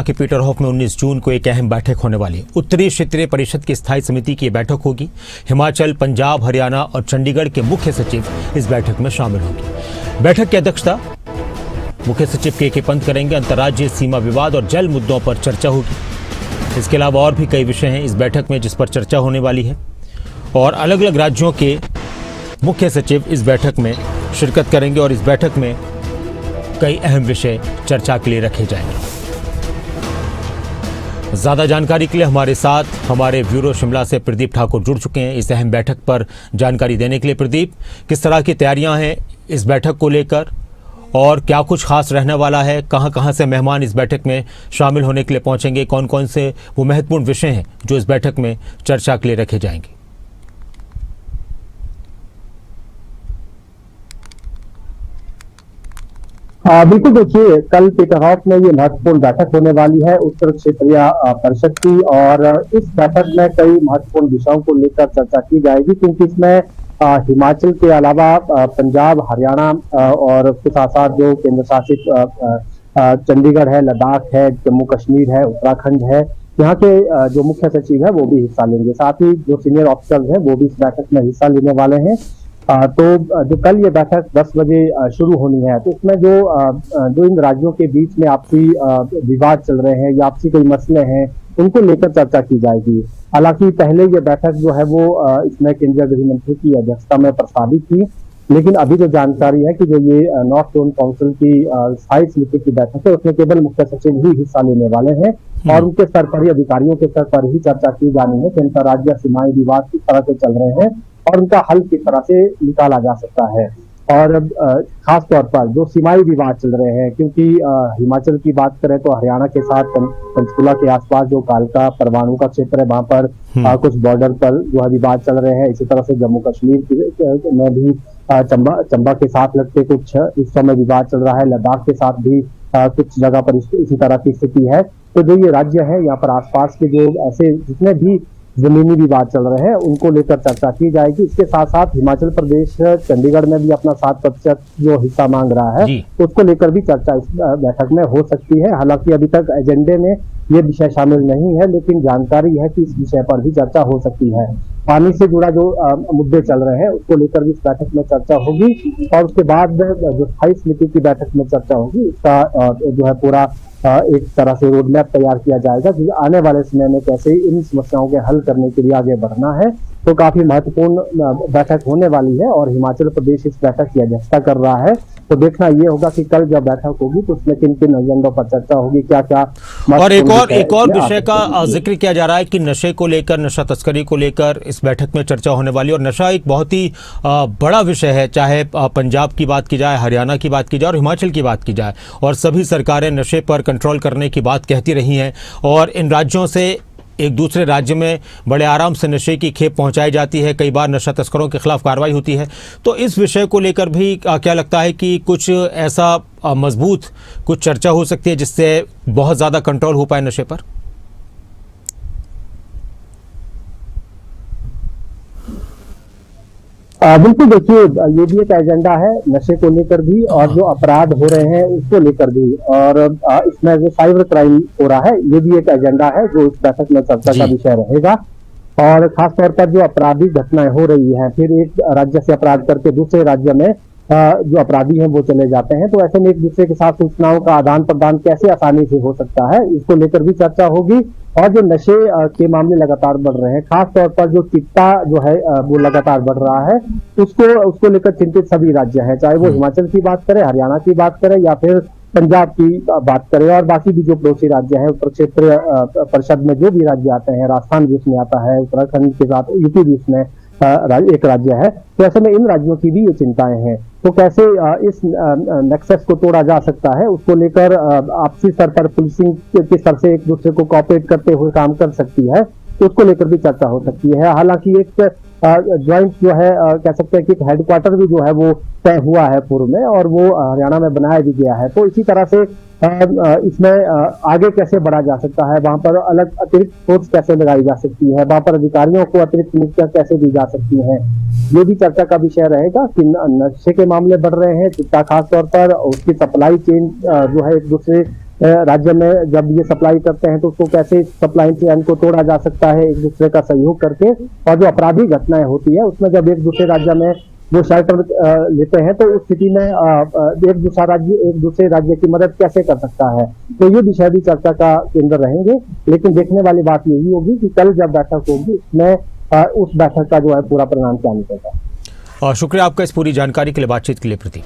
के पीटरहॉफ में 19 जून को एक अहम बैठक होने वाली है। उत्तरी क्षेत्रीय परिषद की स्थायी समिति की बैठक होगी। हिमाचल, पंजाब, हरियाणा और चंडीगढ़ के मुख्य सचिव इस बैठक में शामिल होंगे। बैठक की अध्यक्षता मुख्य सचिव के पंत करेंगे। अंतर्राज्यीय सीमा विवाद और जल मुद्दों पर चर्चा होगी। इसके अलावा और भी कई विषय हैं इस बैठक में जिस पर चर्चा होने वाली है और अलग अलग राज्यों के मुख्य सचिव इस बैठक में शिरकत करेंगे और इस बैठक में कई अहम विषय चर्चा के लिए रखे जाएंगे। ज्यादा जानकारी के लिए हमारे साथ हमारे ब्यूरो शिमला से प्रदीप ठाकुर जुड़ चुके हैं इस अहम बैठक पर जानकारी देने के लिए। प्रदीप, किस तरह की तैयारियां हैं इस बैठक को लेकर और क्या कुछ खास रहने वाला है? कहां से मेहमान इस बैठक में शामिल होने के लिए पहुंचेंगे? कौन कौन से वो महत्वपूर्ण विषय हैं जो इस बैठक में चर्चा के लिए रखे जाएंगे? बिल्कुल, देखिए, कल पीटरहॉफ में ये महत्वपूर्ण बैठक होने वाली है उत्तर क्षेत्रीय परिषद की और इस बैठक में कई महत्वपूर्ण विषयों को लेकर चर्चा की जाएगी क्योंकि इसमें हिमाचल के अलावा पंजाब, हरियाणा और उसके साथ साथ जो केंद्र शासित चंडीगढ़ है, लद्दाख है, जम्मू कश्मीर है, उत्तराखंड है, यहाँ के जो मुख्य सचिव है वो भी हिस्सा लेंगे। साथ ही जो सीनियर ऑफिसर्स हैं वो भी इस बैठक में हिस्सा लेने वाले हैं। तो जो कल ये बैठक 10 बजे शुरू होनी है, तो इसमें जो इन राज्यों के बीच में आपसी विवाद चल रहे हैं या आपसी कोई मसले हैं उनको लेकर चर्चा की जाएगी। हालांकि पहले ये बैठक जो है वो इसमें केंद्रीय गृह मंत्री की अध्यक्षता में प्रस्तावित थी, लेकिन अभी जो जानकारी है कि जो ये नॉर्थ जोन काउंसिल की स्थायी समिति की बैठक है उसमें केवल मुख्य सचिव ही हिस्सा लेने वाले हैं और उनके स्तर पर ही, अधिकारियों के स्तर पर ही चर्चा की जानी है कि अंतर्राज्यीय सीमाई विवाद किस तरह से चल रहे हैं और उनका हल किस तरह से निकाला जा सकता है। और खास तौर पर जो सीमाई विवाद चल रहे हैं, क्योंकि हिमाचल की बात करें तो हरियाणा के साथ पंचकुला के आसपास जो कालका परवाणु का क्षेत्र है वहां पर कुछ बॉर्डर पर जो है विवाद चल रहे हैं। इसी तरह से जम्मू कश्मीर में भी चंबा के साथ लगते कुछ हिस्सों में विवाद चल रहा है। लद्दाख के साथ भी कुछ जगह पर इसी तरह की स्थिति है। तो जो ये राज्य है यहाँ पर आसपास के जो ऐसे जितने भी जमीनी विवाद चल रहे हैं उनको लेकर चर्चा की जाएगी। इसके साथ साथ हिमाचल प्रदेश चंडीगढ़ में भी अपना 7% जो हिस्सा मांग रहा है तो उसको लेकर भी चर्चा इस बैठक में हो सकती है। हालांकि अभी तक एजेंडे में ये विषय शामिल नहीं है, लेकिन जानकारी है कि इस विषय पर भी चर्चा हो सकती है। पानी से जुड़ा जो मुद्दे चल रहे हैं उसको लेकर भी इस बैठक में चर्चा होगी और उसके बाद जो स्थायी समिति की बैठक में चर्चा होगी उसका जो है पूरा एक तरह से रोड मैप तैयार किया जाएगा कि आने वाले समय में कैसे इन समस्याओं के हल करने के लिए आगे बढ़ना है। तो काफी महत्वपूर्ण बैठक होने वाली है और हिमाचल प्रदेश इस बैठक की अध्यक्षता कर रहा है। तो देखना ये होगा कि कल जब बैठक होगी तो उसमें किन किन एजेंडों पर चर्चा होगी, क्या क्या। और एक और विषय का जिक्र किया जा रहा है कि नशे को लेकर, नशा तस्करी को लेकर इस बैठक में चर्चा होने वाली है और नशा एक बहुत ही बड़ा विषय है, चाहे पंजाब की बात की जाए, हरियाणा की बात की जाए और हिमाचल की बात की जाए, और सभी सरकारें नशे पर कंट्रोल करने की बात कहती रही हैं और इन राज्यों से एक दूसरे राज्य में बड़े आराम से नशे की खेप पहुंचाई जाती है। कई बार नशा तस्करों के खिलाफ कार्रवाई होती है। तो इस विषय को लेकर भी क्या लगता है कि कुछ ऐसा मजबूत कुछ चर्चा हो सकती है जिससे बहुत ज़्यादा कंट्रोल हो पाए नशे पर? बिल्कुल, देखिए, ये भी एक एजेंडा है नशे को लेकर भी और जो अपराध हो रहे हैं उसको लेकर भी, और इसमें जो साइबर क्राइम हो रहा है ये भी एक एजेंडा है जो इस बैठक में चर्चा का विषय रहेगा। और खासतौर पर जो अपराधी घटनाएं हो रही हैं, फिर एक राज्य से अपराध करके दूसरे राज्य में जो अपराधी हैं वो चले जाते हैं, तो ऐसे में एक दूसरे के साथ सूचनाओं का आदान प्रदान कैसे आसानी से हो सकता है, इसको लेकर भी चर्चा होगी। और जो नशे के मामले लगातार बढ़ रहे हैं, खास तौर पर जो चिट्टा जो है वो लगातार बढ़ रहा है, उसको लेकर चिंतित सभी राज्य हैं, चाहे वो हिमाचल की बात करें, हरियाणा की बात करें या फिर पंजाब की बात करें और बाकी भी जो पड़ोसी राज्य हैं, उत्तर क्षेत्रीय परिषद में जो भी राज्य आते हैं, राजस्थान भी उसमें आता है, उत्तराखंड के साथ यूपी भी उसमें एक राज्य है। तो ऐसे में इन राज्यों की भी ये चिंताएं हैं। तो कैसे इस नेक्सस को तोड़ा जा सकता है, उसको लेकर आपसी स्तर पर पुलिसिंग किस तरह से एक दूसरे को कोऑपरेट करते हुए काम कर सकती है, तो उसको लेकर भी चर्चा हो सकती है। हालांकि एक ज्वाइंट जो है कह सकते हैं कि हेडक्वार्टर भी जो है वो तय हुआ है पूर्व में और वो हरियाणा में बनाया भी गया है। तो इसी तरह से इसमें आगे कैसे बढ़ा जा सकता है, वहां पर अलग अतिरिक्त फोर्स कैसे लगाई जा सकती है, वहां पर अधिकारियों को अतिरिक्त नियुक्तियां कैसे दी जा सकती हैं, ये भी चर्चा का विषय रहेगा। कि नशे के मामले बढ़ रहे हैं, चिट्टा खास तौर पर उसकी सप्लाई चेन जो है एक दूसरे राज्य में जब ये सप्लाई करते हैं तो उसको कैसे सप्लाई चेन को तोड़ा जा सकता है, एक दूसरे का सहयोग करके। और जो अपराधी घटनाएं होती है उसमें जब एक दूसरे राज्य में वो शेल्टर लेते हैं तो उस स्थिति में एक दूसरे राज्य की मदद कैसे कर सकता है, तो ये विषय भी चर्चा का केंद्र रहेंगे। लेकिन देखने वाली बात यही होगी कि कल जब बैठक होगी उसमें उस बैठक का जो है पूरा परिणाम क्या निकलेगा। शुक्रिया आपका इस पूरी जानकारी के लिए, बातचीत के लिए प्रदीप।